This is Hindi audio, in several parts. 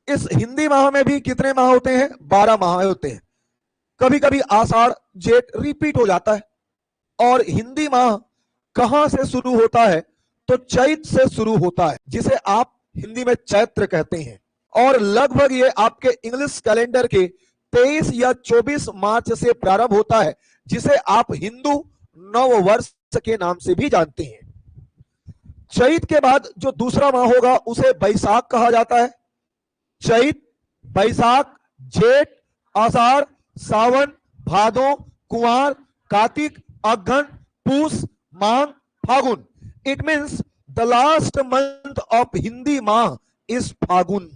इस हिंदी माह में भी कितने माह होते हैं? 12 माह होते हैं। कभी कभी आषाढ़ जेठ रिपीट हो जाता है। और हिंदी माह कहां से शुरू होता है? तो चैत से शुरू होता है, जिसे आप हिंदी में चैत्र कहते हैं। और लगभग ये आपके इंग्लिश कैलेंडर के 23 या 24 मार्च से प्रारंभ होता है, जिसे आप हिंदू नव वर्ष के नाम से भी जानते हैं। चैत के बाद जो दूसरा माह होगा उसे बैसाख कहा जाता है। चैत, बैसाख, जेठ, आषाढ़, सावन, भादो, कुंवार, कार्तिक, अगहन, पूस, माघ, फागुन। It means the last month of Hindi माह इज फागुन।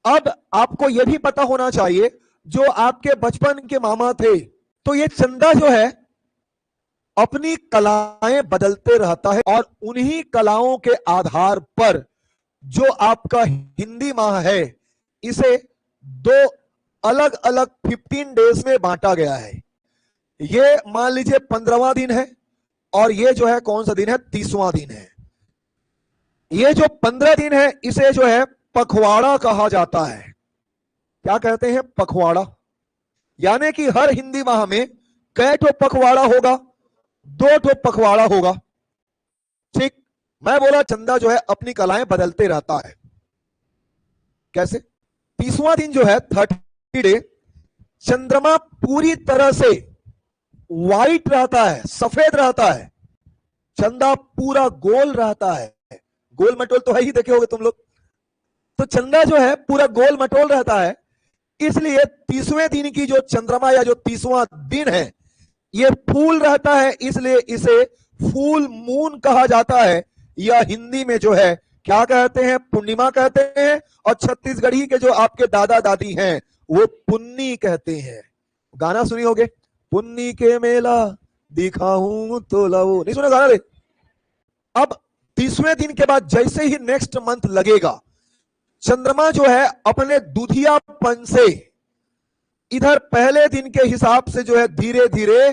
अब आपको यह भी पता होना चाहिए, जो आपके बचपन के मामा थे, तो ये चंदा जो है अपनी कलाएं बदलते रहता है, और उन्हीं कलाओं के आधार पर जो आपका हिंदी माह है, इसे दो अलग अलग 15 डेज में बांटा गया है। ये मान लीजिए 15वां दिन है, और ये जो है कौन सा दिन है? 30वां दिन है। ये जो 15 दिन है, इसे जो है पखवाड़ा कहा जाता है। क्या कहते हैं? पखवाड़ा। यानी कि हर हिंदी माह में कै ठो पखवाड़ा होगा? 2 ठो पखवाड़ा होगा। ठीक। मैं बोला चंदा जो है अपनी कलाएं बदलते रहता है। कैसे? 30वां दिन जो है 30 डे, चंद्रमा पूरी तरह से व्हाइट रहता है, सफेद रहता है। चंदा पूरा गोल रहता है। गोल मटोल तो है ही, देखे होगे तुम लोग। तो चंदा जो है पूरा गोल मटोल रहता है, इसलिए 30वें दिन की जो चंद्रमा या जो 30वां दिन है, ये फूल रहता है, इसलिए इसे फूल मून कहा जाता है। यह हिंदी में जो है क्या कहते हैं? पूर्णिमा कहते हैं। और छत्तीसगढ़ी के जो आपके दादा दादी हैं, वो पुन्नी कहते हैं। गाना सुनी होगे, पुन्नी के मेला दिखाऊं तो लाओ, नहीं सुना गाना रे? अब 30वें दिन के बाद जैसे ही नेक्स्ट मंथ लगेगा, चंद्रमा जो है अपने दुधियापन से इधर पहले दिन के हिसाब से जो है धीरे धीरे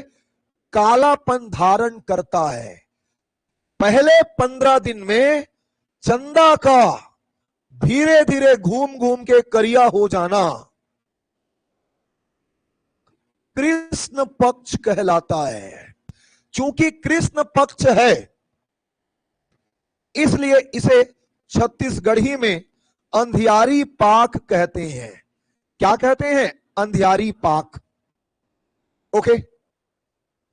कालापन धारण करता है। पहले 15 दिन में चंदा का धीरे धीरे घूम घूम के करिया हो जाना कृष्ण पक्ष कहलाता है। चूंकि कृष्ण पक्ष है, इसलिए इसे छत्तीसगढ़ी में अंधियारी पाक कहते हैं। क्या कहते हैं? अंधियारी पाक। ओके।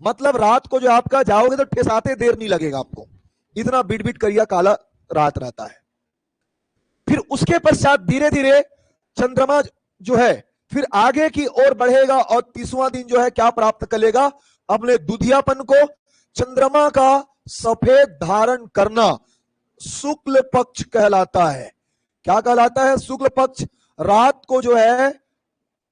मतलब रात को जो आपका जाओगे तो ठेसाते देर नहीं लगेगा आपको, इतना बिट बिट करिया काला रात रहता है। फिर उसके पश्चात धीरे धीरे चंद्रमा जो है फिर आगे की ओर बढ़ेगा, और 30वां दिन जो है क्या प्राप्त करेगा? अपने दुधियापन को। चंद्रमा का सफेद धारण करना शुक्ल पक्ष कहलाता है। क्या कहलाता है? शुक्ल पक्ष। रात को जो है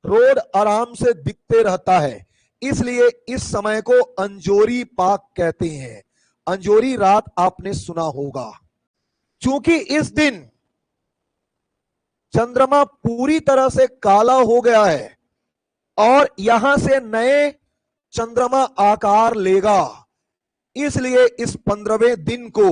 रोड आराम से दिखते रहता है, इसलिए इस समय को अंजोरी पाक कहते हैं। अंजोरी रात आपने सुना होगा। चूंकि इस दिन चंद्रमा पूरी तरह से काला हो गया है, और यहां से नए चंद्रमा आकार लेगा, इसलिए इस 15वें दिन को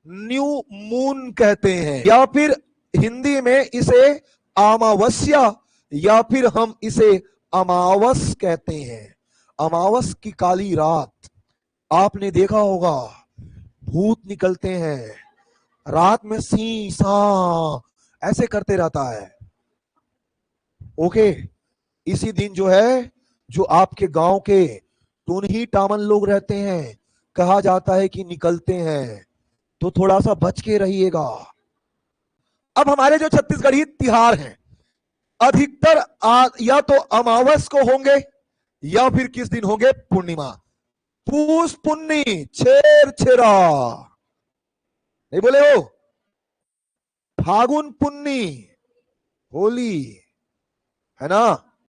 न्यू मून कहते हैं, या फिर हिंदी में इसे अमावस्या, या फिर हम इसे अमावस कहते हैं। अमावस की काली रात आपने देखा होगा, भूत निकलते हैं रात में, सी सा ऐसे करते रहता है। ओके। इसी दिन जो है, जो आपके गांव के टूनही टामन लोग रहते हैं, कहा जाता है कि निकलते हैं, तो थोड़ा सा बच के रहिएगा। अब हमारे जो छत्तीसगढ़ी तिहार हैं, अधिकतर या तो अमावस को होंगे, या फिर किस दिन होंगे? पूर्णिमा। पूस पुन्नी, छेर छेरा, नहीं बोले हो? फागुन पुन्नी, होली, है ना?